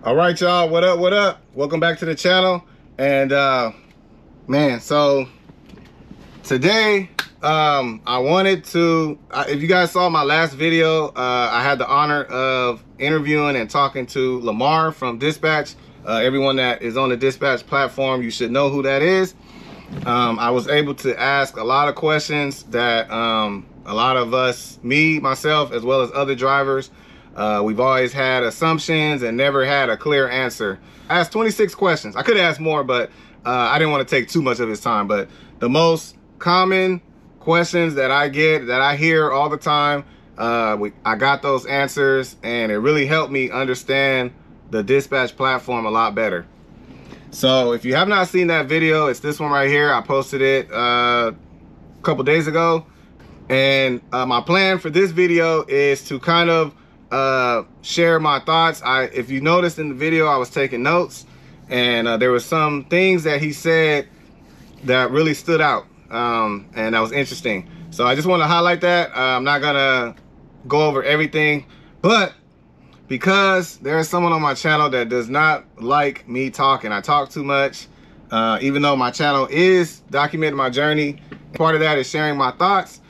All right, y'all, what up? Welcome back to the channel. And man, so today I wanted to, if you guys saw my last video, I had the honor of interviewing and talking to Lamar from Dispatch. Everyone that is on the Dispatch platform, you should know who that is. I was able to ask a lot of questions that a lot of us, myself, as well as other drivers, we've always had assumptions and never had a clear answer. I asked 26 questions. I could have asked more, but I didn't want to take too much of his time. But the most common questions that I get, that I hear all the time, I got those answers, and it really helped me understand the Dispatch platform a lot better. So if you have not seen that video, it's this one right here. I posted it a couple days ago. And my plan for this video is to kind of share my thoughts. If you noticed in the video, I was taking notes, and there were some things that he said that really stood out, and that was interesting. So I just want to highlight that. I'm not gonna go over everything, but because there is someone on my channel that does not like me talking, I talk too much, even though my channel is documenting my journey. Part of that is sharing my thoughts,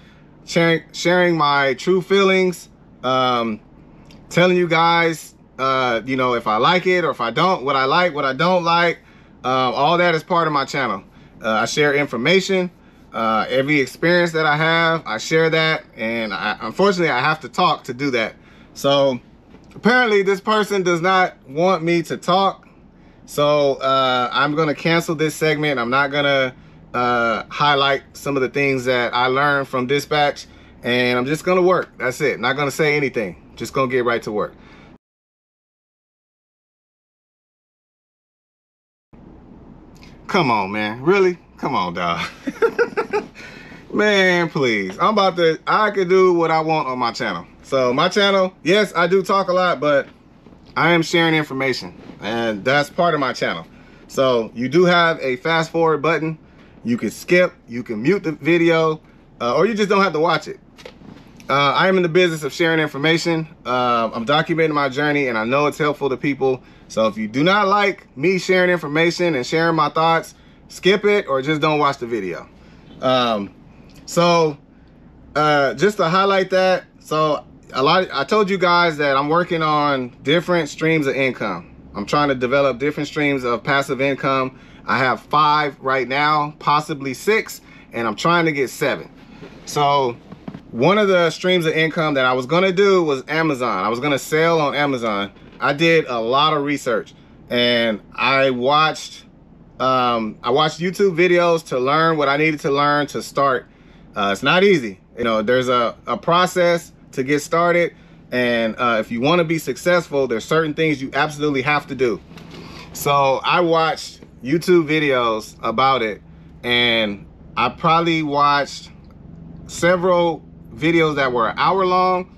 sharing my true feelings, telling you guys, you know, if I like it or if I don't, what I like, what I don't like. All that is part of my channel. I share information, every experience that I have, I share that, and unfortunately I have to talk to do that. So apparently this person does not want me to talk, so I'm gonna cancel this segment. I'm not gonna highlight some of the things that I learned from Dispatch, and I'm just gonna work. That's it. Not gonna say anything. Just gonna get right to work. Come on, man. Really? Come on, dog. Man, please. I could do what I want on my channel. So my channel, yes, I do talk a lot, but I am sharing information, and that's part of my channel. So you do have a fast forward button. You can skip, you can mute the video, or you just don't have to watch it. I am in the business of sharing information. I'm documenting my journey, and I know it's helpful to people. So if you do not like me sharing information and sharing my thoughts, skip it or just don't watch the video. Just to highlight that, so I told you guys that I'm working on different streams of income. I'm trying to develop different streams of passive income. I have 5 right now, possibly 6, and I'm trying to get 7. So one of the streams of income that I was gonna do was Amazon. I was gonna sell on Amazon. I did a lot of research, and I watched YouTube videos to learn what I needed to learn to start. It's not easy. You know, there's a process to get started, and if you want to be successful, there's certain things you absolutely have to do. So I watched YouTube videos about it, and I probably watched several videos that were an hour long,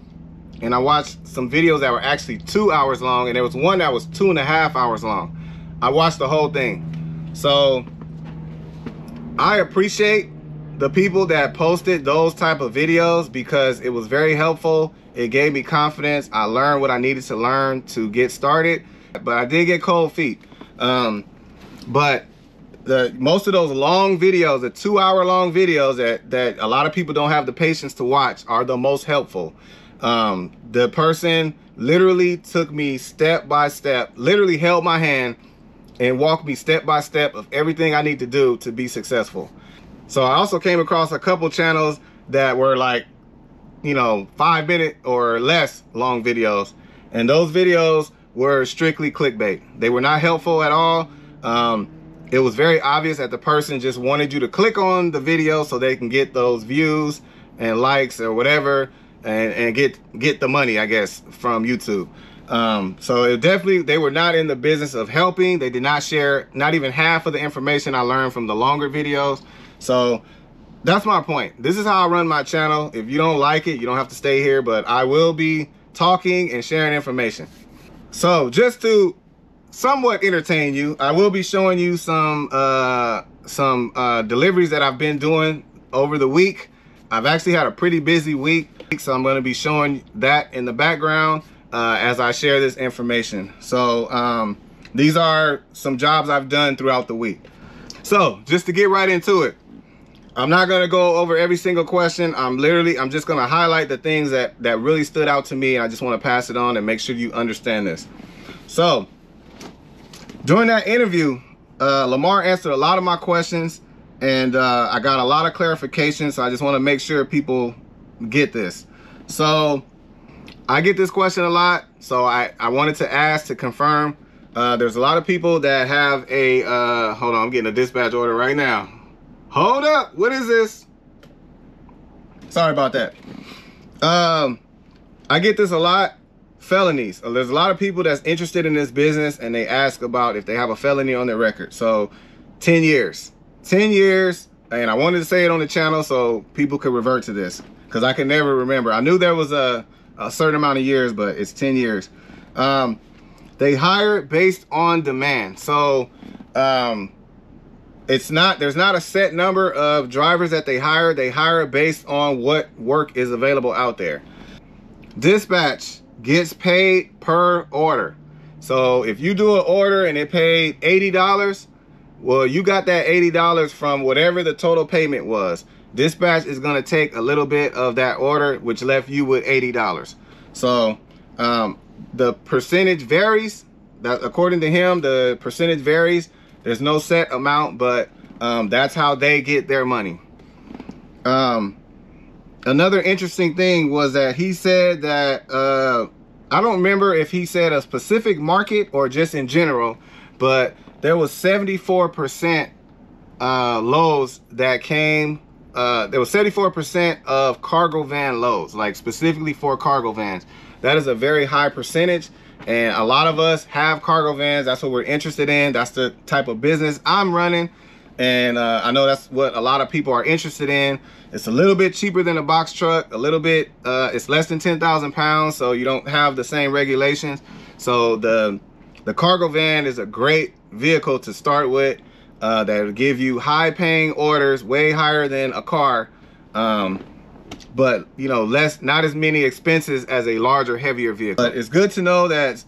and I watched some videos that were actually 2 hours long, and there was one that was 2.5 hours long. I watched the whole thing. So I appreciate the people that posted those type of videos, because it was very helpful. It gave me confidence. I learned what I needed to learn to get started, but I did get cold feet. But most of those long videos, the 2 hour long videos that a lot of people don't have the patience to watch, are the most helpful. The person literally took me step by step, literally held my hand and walked me step by step of everything I need to do to be successful. So I also came across a couple channels that were like, you know, 5-minute or less long videos, and those videos were strictly clickbait. They were not helpful at all. It was very obvious that the person just wanted you to click on the video so they can get those views and likes or whatever, and get the money, I guess, from YouTube. So they were not in the business of helping. They did not share not even half of the information I learned from the longer videos. So that's my point. This is how I run my channel. If you don't like it, you don't have to stay here, but I will be talking and sharing information. So just to somewhat entertain you, I will be showing you some deliveries that I've been doing over the week. I've actually had a pretty busy week, so I'm going to be showing that in the background. as I share this information. So these are some jobs I've done throughout the week. So just to get right into it, I'm not going to go over every single question. I'm just going to highlight the things that really stood out to me. And I just want to pass it on and make sure you understand this. So during that interview, Lamar answered a lot of my questions, and I got a lot of clarification. So I just want to make sure people get this. So I get this question a lot. So I wanted to ask to confirm. There's a lot of people that have a, hold on, I'm getting a dispatch order right now. Hold up, what is this? Sorry about that. I get this a lot. Felonies. There's a lot of people that's interested in this business, and they ask about if they have a felony on their record. So 10 years. 10 years, and I wanted to say it on the channel so people could revert to this, because I can never remember. I knew there was a certain amount of years, but it's 10 years. They hire based on demand. So there's not a set number of drivers that they hire. They hire based on what work is available out there. Dispatch gets paid per order. So if you do an order and it paid $80, well, you got that $80 from whatever the total payment was. Dispatch is going to take a little bit of that order, which left you with $80. So the percentage varies. That, according to him, the percentage varies. There's no set amount, but that's how they get their money. Another interesting thing was that he said that, I don't remember if he said a specific market or just in general, but there was 74% loads that came, there was 74% of cargo van loads, like specifically for cargo vans. That is a very high percentage. And a lot of us have cargo vans. That's what we're interested in. That's the type of business I'm running. And I know that's what a lot of people are interested in. It's a little bit cheaper than a box truck. A little bit, it's less than 10,000 pounds. So you don't have the same regulations. So the cargo van is a great vehicle to start with. That will give you high paying orders, way higher than a car. But you know, not as many expenses as a larger, heavier vehicle. But it's good to know that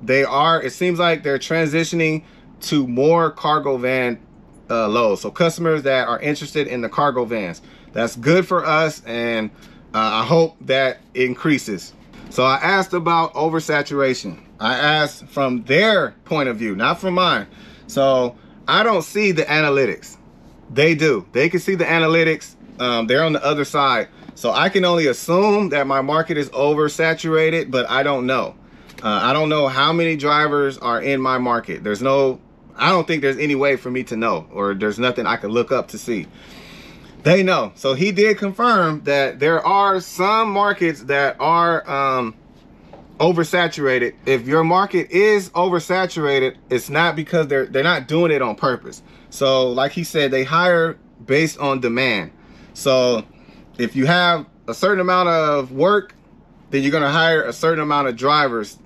it seems like they're transitioning to more cargo van loads. So customers that are interested in the cargo vans, that's good for us, and I hope that increases. So I asked about oversaturation. I asked from their point of view, not from mine. So I don't see the analytics. They do. They can see the analytics. They're on the other side. So I can only assume that my market is oversaturated, but I don't know. I don't know how many drivers are in my market. I don't think there's any way for me to know, or there's nothing I can look up to see. They know. So he did confirm that there are some markets that are oversaturated. If your market is oversaturated, it's not because they're not doing it on purpose. So like he said, they hire based on demand. So if you have a certain amount of work, then you're going to hire a certain amount of drivers.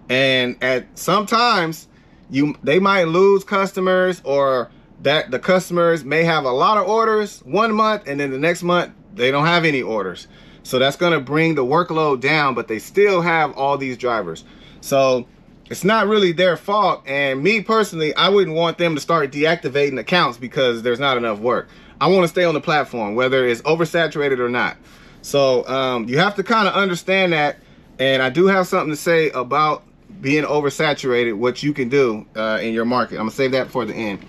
And sometimes they might lose customers, or that the customers may have a lot of orders one month, and then the next month they don't have any orders. So that's going to bring the workload down, but they still have all these drivers. So it's not really their fault. And me personally, I wouldn't want them to start deactivating accounts because there's not enough work. I want to stay on the platform, whether it's oversaturated or not. So you have to kind of understand that. And I do have something to say about being oversaturated, what you can do in your market. I'm gonna save that for the end.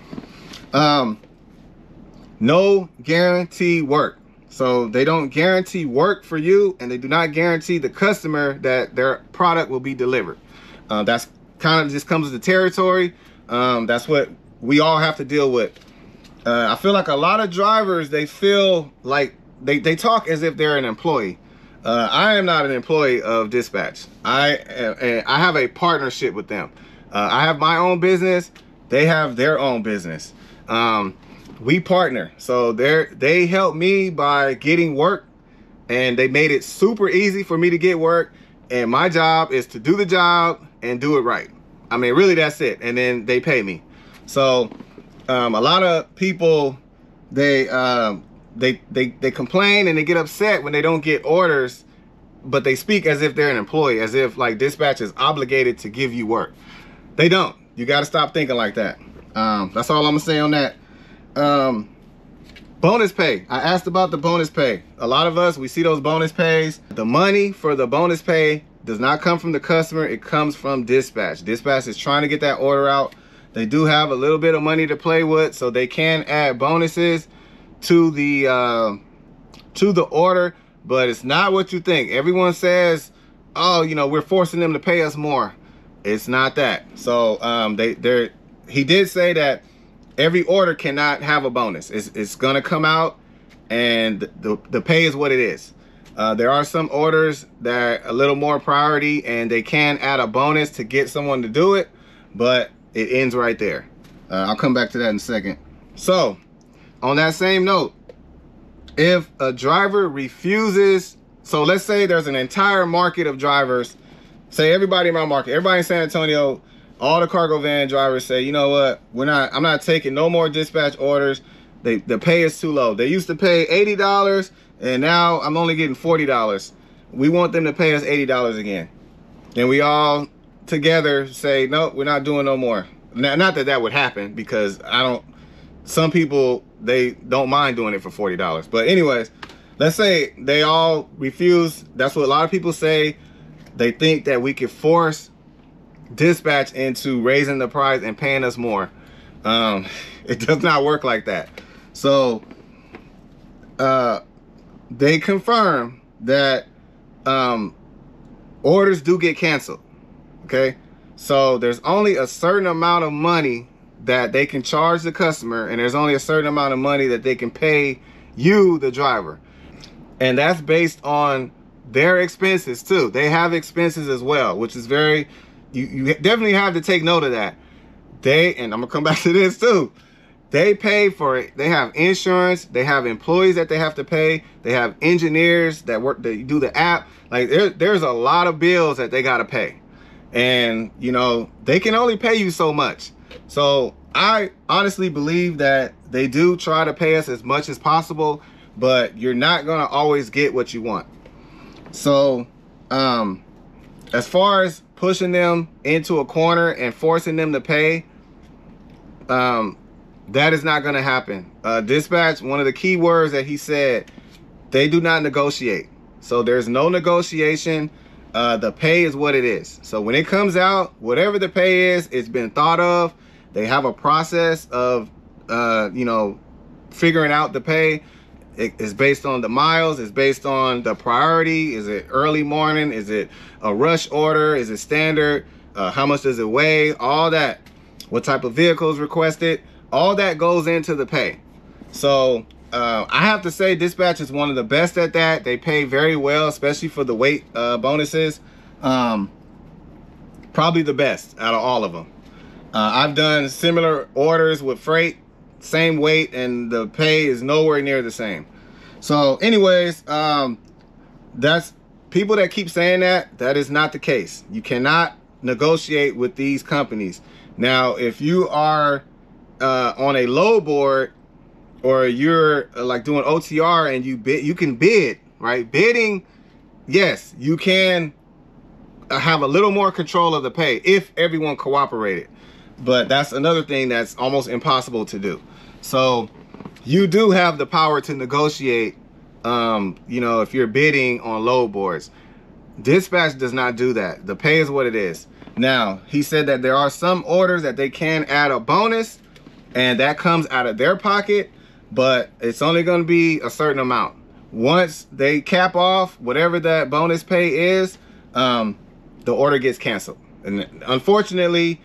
No guarantee work. So they don't guarantee work for you, and they do not guarantee the customer that their product will be delivered. That's kind of just comes with the territory. That's what we all have to deal with. I feel like a lot of drivers, they feel like they talk as if they're an employee. I am not an employee of Dispatch. I have a partnership with them. I have my own business. They have their own business. We partner. So they help me by getting work, and they made it super easy for me to get work. And my job is to do the job and do it right. I mean, really, that's it. And then they pay me. So a lot of people, they complain and they get upset when they don't get orders but they speak as if they're an employee, as if like dispatch is obligated to give you work. They don't. You got to stop thinking like that. That's all I'm gonna say on that. Bonus pay. I asked about the bonus pay. A lot of us, we see those bonus pays. The money for the bonus pay does not come from the customer. It comes from dispatch. Dispatch is trying to get that order out. They do have a little bit of money to play with, so they can add bonuses to the order, but it's not what you think. Everyone says, oh, you know, we're forcing them to pay us more. It's not that. So he did say that every order cannot have a bonus. It's gonna come out, and the pay is what it is. There are some orders that are a little more priority, and they can add a bonus to get someone to do it, but it ends right there. I'll come back to that in a second. So on that same note, if a driver refuses, so let's say there's an entire market of drivers, say everybody in my market, everybody in San Antonio, all the cargo van drivers say, you know what, I'm not taking no more dispatch orders. The pay is too low. They used to pay $80 and now I'm only getting $40. We want them to pay us $80 again. And we all together say, no, we're not doing no more. Not that that would happen, because some people, they don't mind doing it for $40. But anyways, let's say they all refuse. That's what a lot of people say. They think that we could force dispatch into raising the price and paying us more. It does not work like that. So they confirm that orders do get canceled. Okay, so there's only a certain amount of money that they can charge the customer, and there's only a certain amount of money that they can pay you, the driver, and that's based on their expenses too. They have expenses as well, which is very, you definitely have to take note of that. And I'm gonna come back to this too, they pay for it. They have insurance, they have employees that they have to pay, they have engineers that do the app. Like there's a lot of bills that they got to pay, and you know, they can only pay you so much. So I honestly believe that they do try to pay us as much as possible, but you're not gonna always get what you want. So as far as pushing them into a corner and forcing them to pay, that is not gonna happen. Dispatch, one of the key words that he said, they do not negotiate. So there's no negotiation. The pay is what it is. So when it comes out, whatever the pay is, it's been thought of. They have a process of, you know, figuring out the pay. It's based on the miles. It's based on the priority. Is it early morning? Is it a rush order? Is it standard? How much does it weigh? All that. What type of vehicle is requested? All that goes into the pay. So I have to say dispatch is one of the best at that. They pay very well, especially for the weight bonuses. Probably the best out of all of them. I've done similar orders with freight, same weight, and the pay is nowhere near the same. So anyways, that's people that keep saying that is not the case. You cannot negotiate with these companies. Now, if you are on a low board, or you're like doing OTR and you can bid, right? Bidding, yes, you can have a little more control of the pay if everyone cooperated. But that's another thing that's almost impossible to do. So you do have the power to negotiate, you know, if you're bidding on low boards. Dispatch does not do that. The pay is what it is. Now, he said that there are some orders that they can add a bonus, and that comes out of their pocket, but it's only going to be a certain amount. Once they cap off whatever that bonus pay is, the order gets canceled. And unfortunately,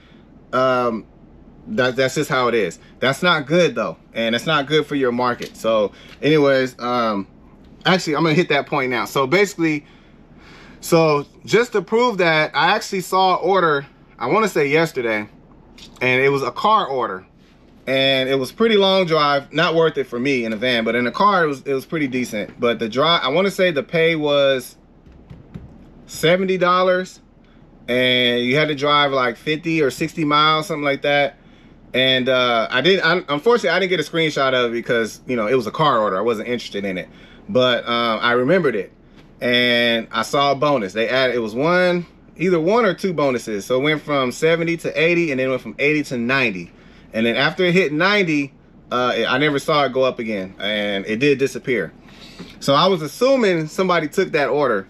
that's just how it is. That's not good though, and it's not good for your market. So anyways, actually I'm gonna hit that point now. So basically, so just to prove that, I actually saw an order, I want to say yesterday, and it was a car order, and it was pretty long drive, not worth it for me in a van, but in a car it was pretty decent. But the drive, I want to say the pay was $70, and you had to drive like 50 or 60 miles, something like that. And unfortunately I didn't get a screenshot of it because, you know, it was a car order. I wasn't interested in it, but I remembered it. and I saw a bonus. They added, it was either one or two bonuses. So it went from 70 to 80, and then it went from 80 to 90. And then after it hit 90, I never saw it go up again, and it did disappear. So I was assuming somebody took that order.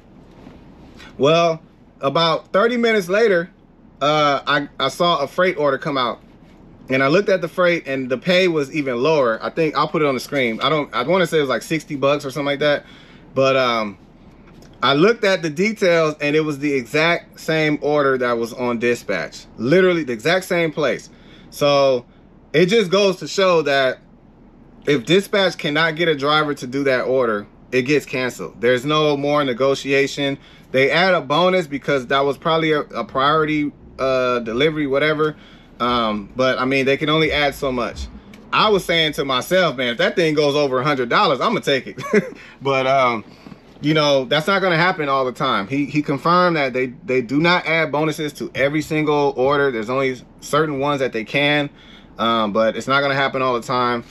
Well, about 30 minutes later, I saw a freight order come out, and I looked at the freight, and the pay was even lower. I think I'll put it on the screen. I want to say it was like 60 bucks or something like that. But I looked at the details, and it was the exact same order that was on dispatch. Literally the exact same place. So it just goes to show that if dispatch cannot get a driver to do that order, it gets canceled. There's no more negotiation. They add a bonus because that was probably a priority delivery, whatever. But I mean, they can only add so much. I was saying to myself, man, if that thing goes over $100, I'm gonna take it. But you know, that's not gonna happen all the time. He confirmed that they do not add bonuses to every single order. There's only certain ones that they can, but it's not gonna happen all the time.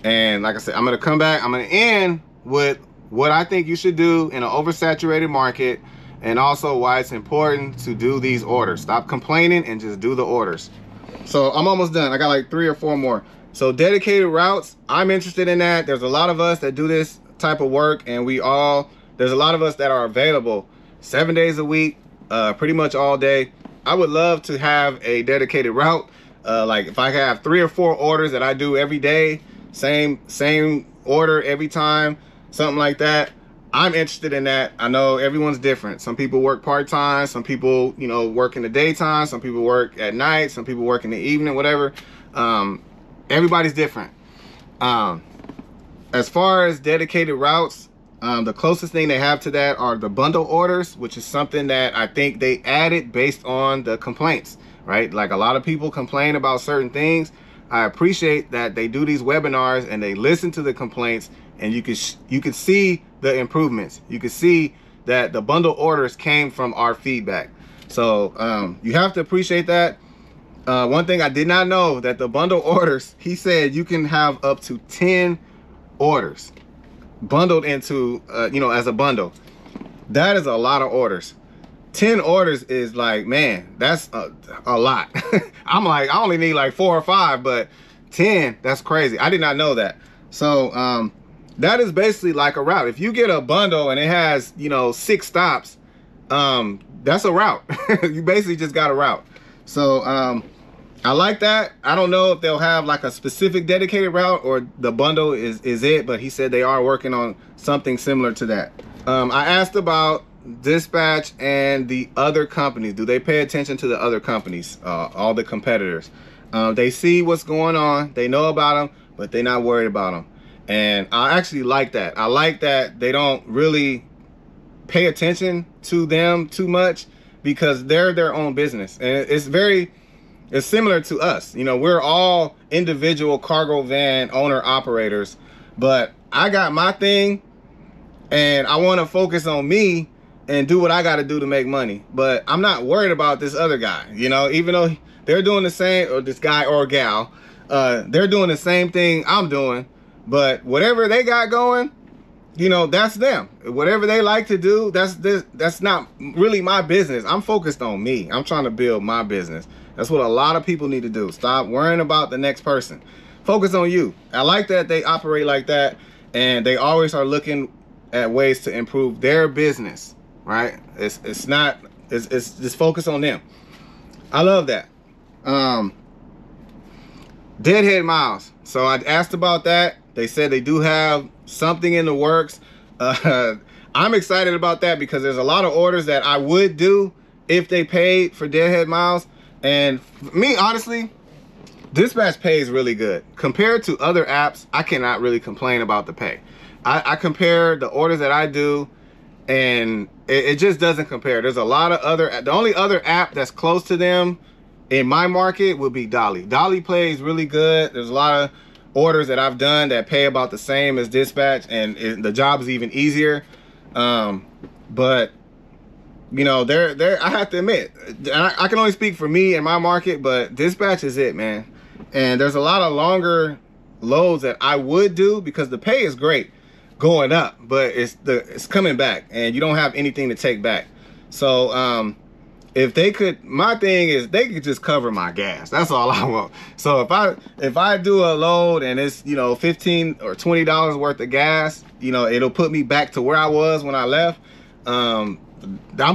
And like I said, I'm gonna come back. I'm gonna end with what I think you should do in an oversaturated market, and also why it's important to do these orders. Stop complaining and just do the orders. So I'm almost done. I got like 3 or 4 more. So dedicated routes, I'm interested in that. There's a lot of us that do this type of work, and there's a lot of us that are available 7 days a week, pretty much all day. I would love to have a dedicated route. Like if I could have 3 or 4 orders that I do every day, same order every time, something like that. I'm interested in that. I know everyone's different. Some people work part-time, some people, you know, work in the daytime, some people work at night, some people work in the evening, whatever. Everybody's different. As far as dedicated routes, the closest thing they have to that are the bundle orders, which is something that I think they added based on the complaints, right? Like a lot of people complain about certain things. I appreciate that they do these webinars and they listen to the complaints, and you can see the improvements. You can see that the bundle orders came from our feedback. So you have to appreciate that. One thing I did not know, that the bundle orders, he said you can have up to 10 orders bundled into, you know, as a bundle. That is a lot of orders. 10 orders is like, man, that's a lot. I'm like, I only need like 4 or 5, but 10, that's crazy. I did not know that. So that is basically like a route. If you get a bundle and it has, you know, 6 stops, that's a route. You basically just got a route. So I like that. I don't know if they'll have like a specific dedicated route or the bundle is it, but he said they are working on something similar to that. I asked about dispatch and the other companies. Do they pay attention to the other companies, all the competitors? They see what's going on, they know about them, but they're not worried about them. And I actually like that. I like that they don't really pay attention to them too much, because they're their own business. And it's similar to us. You know, we're all individual cargo van owner operators, but I got my thing and I want to focus on me and do what I got to do to make money. But I'm not worried about this other guy, you know, even though they're doing the same, or this guy or gal, they're doing the same thing I'm doing. But whatever they got going, you know, that's them. Whatever they like to do, that's not really my business. I'm focused on me. I'm trying to build my business. That's what a lot of people need to do. Stop worrying about the next person. Focus on you. I like that they operate like that, and they always are looking at ways to improve their business, right? It's just focus on them. I love that. Deadhead miles. So I asked about that. They said they do have something in the works. I'm excited about that because there's a lot of orders that I would do if they paid for deadhead miles. And me, honestly, dispatch pays really good. Compared to other apps, I cannot really complain about the pay. I compare the orders that I do, and it just doesn't compare. There's a lot of the only other app that's close to them in my market would be Dolly. Dolly plays really good. There's a lot of orders that I've done that pay about the same as dispatch, and the job is even easier. But you know, I have to admit, I can only speak for me and my market, but dispatch is it, man. And there's a lot of longer loads that I would do because the pay is great. going up, but it's coming back, and you don't have anything to take back. So if they could, my thing is they could just cover my gas. That's all I want. So if I do a load and it's, you know, $15 or $20 worth of gas, you know, it'll put me back to where I was when I left. I'm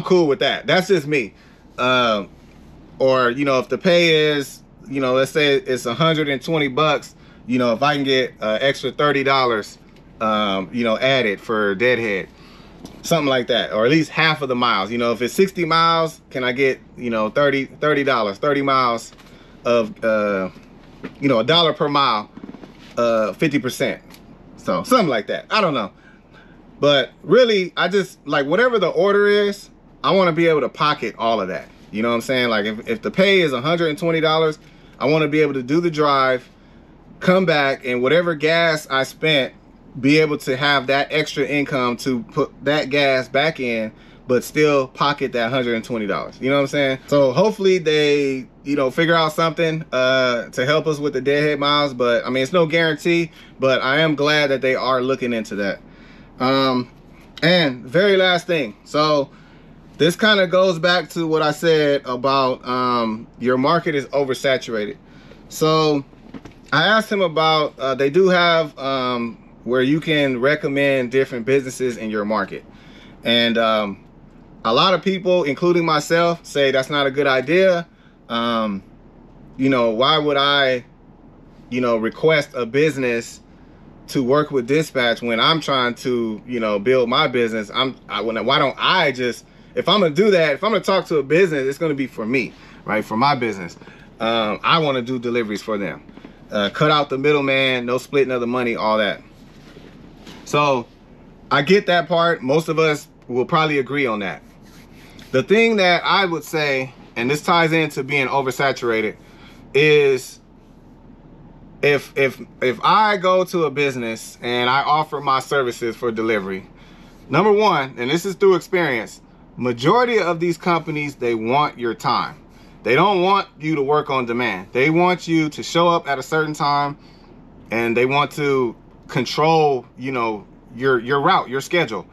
cool with that. That's just me. Or, you know, if the pay is, you know, let's say it's 120 bucks, you know, if I can get extra $30, you know, added for deadhead, something like that, or at least half of the miles. You know, if it's 60 miles, can I get, you know, $30, 30 miles of, you know, $1 per mile, 50%. So something like that. I don't know. But really, I just, like, whatever the order is, I want to be able to pocket all of that. You know what I'm saying? Like, if the pay is $120, I want to be able to do the drive, come back, and whatever gas I spent, be able to have that extra income to put that gas back in, but still pocket that $120. You know what I'm saying? So hopefully they, you know, figure out something to help us with the deadhead miles. But I mean, it's no guarantee, but I am glad that they are looking into that. And very last thing, so this kind of goes back to what I said about your market is oversaturated. So I asked him about, they do have where you can recommend different businesses in your market. And a lot of people, including myself, say that's not a good idea. You know, why would I, you know, request a business to work with dispatch when I'm trying to, you know, build my business? Why don't I just, if I'm gonna do that, if I'm gonna talk to a business, it's gonna be for me, right? For my business. I want to do deliveries for them. Cut out the middleman, no splitting of the money, all that. So I get that part. Most of us will probably agree on that. The thing that I would say, and this ties into being oversaturated, is if I go to a business and I offer my services for delivery, number one, and this is through experience, majority of these companies, they want your time. They don't want you to work on demand. They want you to show up at a certain time, and they want to control, you know, your route, your schedule.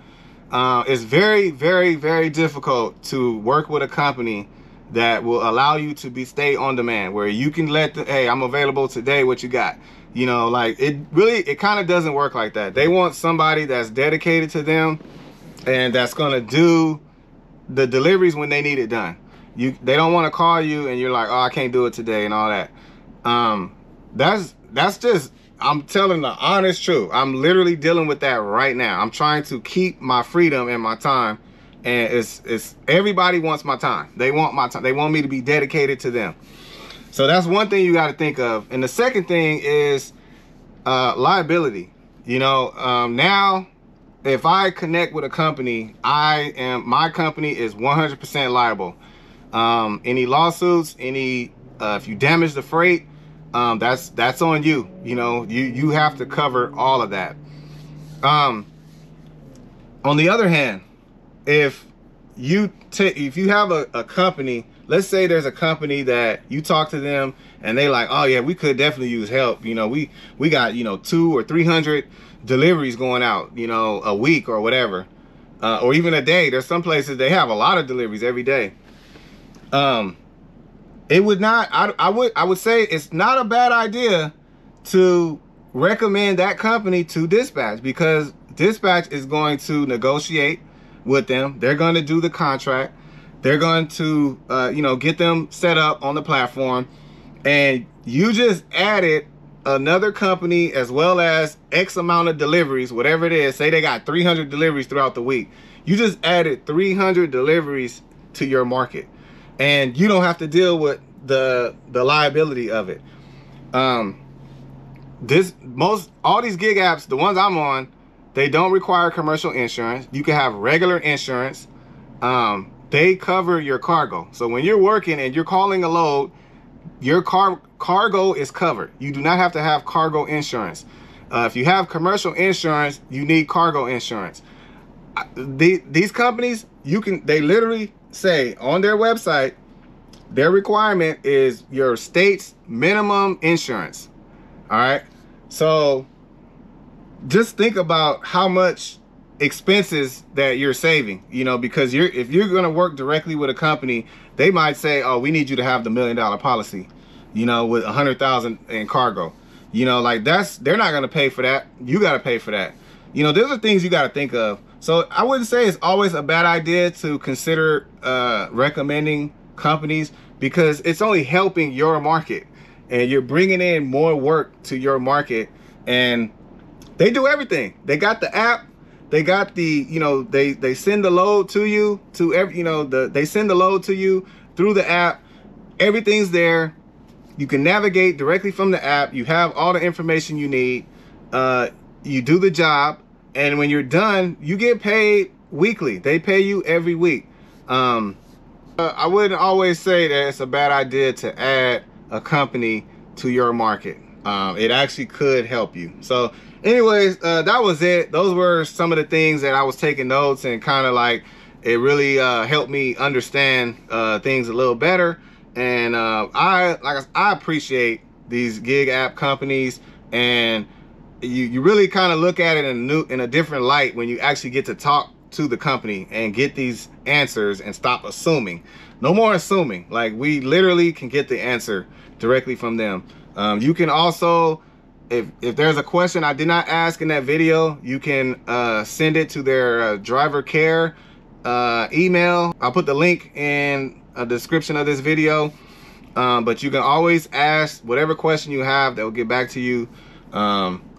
It's very, very, very difficult to work with a company that will allow you to stay on demand, where you can let the, hey, I'm available today, what you got? You know, like, it kind of doesn't work like that. They want somebody that's dedicated to them and that's gonna do the deliveries when they need it done. They don't want to call you and you're like, oh, I can't do it today and all that. That's just, I'm telling the honest truth. I'm literally dealing with that right now. I'm trying to keep my freedom and my time, and it's everybody wants my time. They want my time. They want me to be dedicated to them. So that's one thing you got to think of. And the second thing is liability. You know, now if I connect with a company, my company is 100% liable. Any lawsuits, if you damage the freight, that's on you. You know, you have to cover all of that. On the other hand, if you have a company, let's say there's a company that you talk to them and they like, oh yeah, we could definitely use help. You know, we got, you know, 200 or 300 deliveries going out, you know, a week or whatever, or even a day. There's some places they have a lot of deliveries every day. It would not, I would say it's not a bad idea to recommend that company to dispatch, because dispatch is going to negotiate with them. They're going to do the contract. They're going to, you know, get them set up on the platform, and you just added another company as well as X amount of deliveries, whatever it is. Say they got 300 deliveries throughout the week. You just added 300 deliveries to your market, and you don't have to deal with the liability of it. All these gig apps, the ones I'm on, they don't require commercial insurance. You can have regular insurance. They cover your cargo. So when you're working and you're calling a load, your cargo is covered. You do not have to have cargo insurance. If you have commercial insurance, you need cargo insurance. These companies, they literally say on their website, their requirement is your state's minimum insurance. All right. So just think about how much expenses that you're saving, you know, because if you're going to work directly with a company, they might say, oh, we need you to have the $1 million policy, you know, with 100,000 in cargo, you know, like they're not going to pay for that. You got to pay for that. You know, those are things you got to think of. So I wouldn't say it's always a bad idea to consider recommending companies, because it's only helping your market and you're bringing in more work to your market. And they do everything. They got the app, they got the, you know, they send the load to you to every, you know, they send the load to you through the app. Everything's there. You can navigate directly from the app. You have all the information you need. You do the job, and when you're done, you get paid weekly. They pay you every week. I wouldn't always say that it's a bad idea to add a company to your market. It actually could help you. So anyways, that was it. Those were some of the things that I was taking notes, and kind of like it really helped me understand things a little better. And I appreciate these gig app companies, and you really kind of look at it in a different light when you actually get to talk to the company and get these answers and stop assuming. No more assuming. Like, we literally can get the answer directly from them. You can also, if there's a question I did not ask in that video, you can send it to their drivercare email. I'll put the link in a description of this video. But you can always ask whatever question you have, that will get back to you.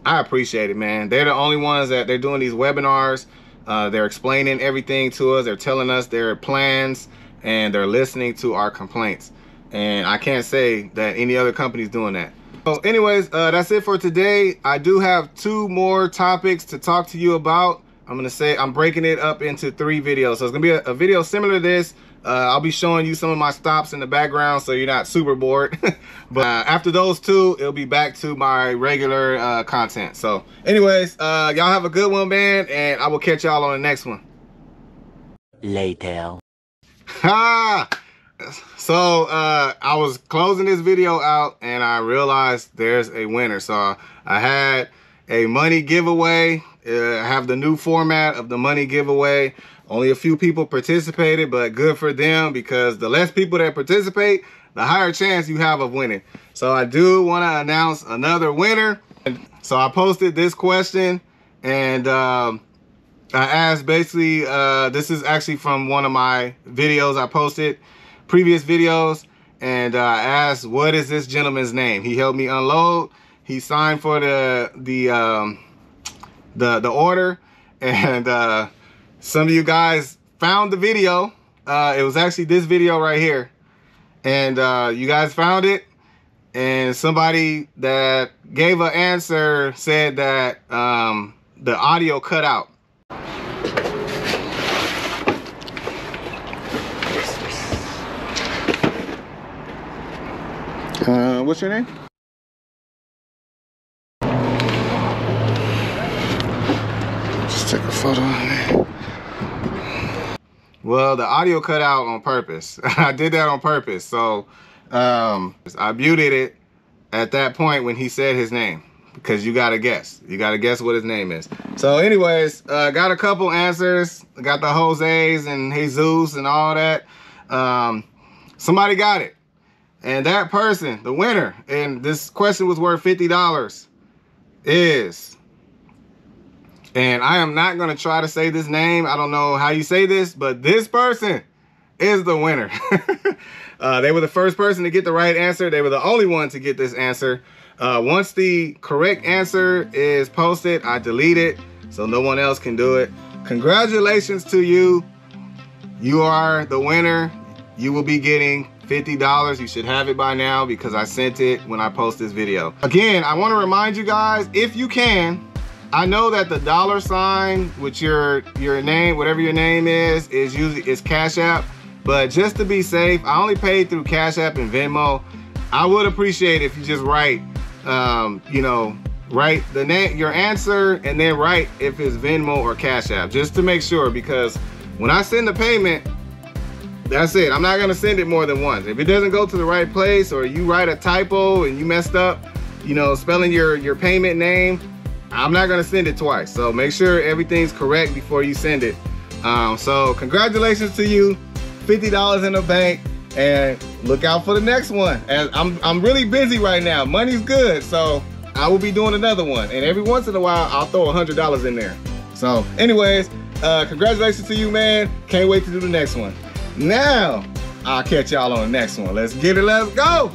I appreciate it, man. They're the only ones that they're doing these webinars. They're explaining everything to us. They're telling us their plans, and they're listening to our complaints. And I can't say that any other company's doing that. So anyways, that's it for today. I do have 2 more topics to talk to you about. I'm breaking it up into 3 videos. So it's gonna be a video similar to this. I'll be showing you some of my stops in the background, so you're not super bored. But after those 2, it'll be back to my regular content. So anyways, y'all have a good one, man, and I will catch y'all on the next one. Later. So I was closing this video out, and I realized there's a winner. So I had a money giveaway. I have the new format of the money giveaway. Only a few people participated, but good for them, because the less people that participate, the higher chance you have of winning. So I do want to announce another winner. So I posted this question, and I asked basically, this is actually from one of my videos I posted, previous videos, and I asked, what is this gentleman's name? He helped me unload. He signed for the order, and some of you guys found the video. It was actually this video right here, and you guys found it, and somebody that gave an answer said that the audio cut out. What's your name? Just take a photo of it. Well, the audio cut out on purpose. I did that on purpose. So I muted it at that point when he said his name, because you gotta guess. You gotta guess what his name is. So anyways, got a couple answers. Got the Jose's and Jesus and all that. Somebody got it. And that person, the winner, and this question was worth $50, is, and I am not going to try to say this name. I don't know how you say this, but this person is the winner. They were the first person to get the right answer. They were the only one to get this answer. Once the correct answer is posted, I delete it so no one else can do it. Congratulations to you. You are the winner. You will be getting $50. You should have it by now, because I sent it when I post this video. Again, I want to remind you guys, if you can, I know that the $sign with your name, whatever your name is usually Cash App, but just to be safe, I only paid through Cash App and Venmo. I would appreciate if you just write, you know, write the name, your answer, and then write if it's Venmo or Cash App, just to make sure, because when I send the payment, that's it. I'm not gonna send it more than once. If it doesn't go to the right place, or you write a typo and you messed up, you know, spelling your payment name, I'm not gonna send it twice. So make sure everything's correct before you send it. So congratulations to you, $50 in the bank, and look out for the next one. And I'm really busy right now. Money's good, so I will be doing another one. And every once in a while, I'll throw $100 in there. So anyways, congratulations to you, man. Can't wait to do the next one. Now, I'll catch y'all on the next one. Let's get it, let's go.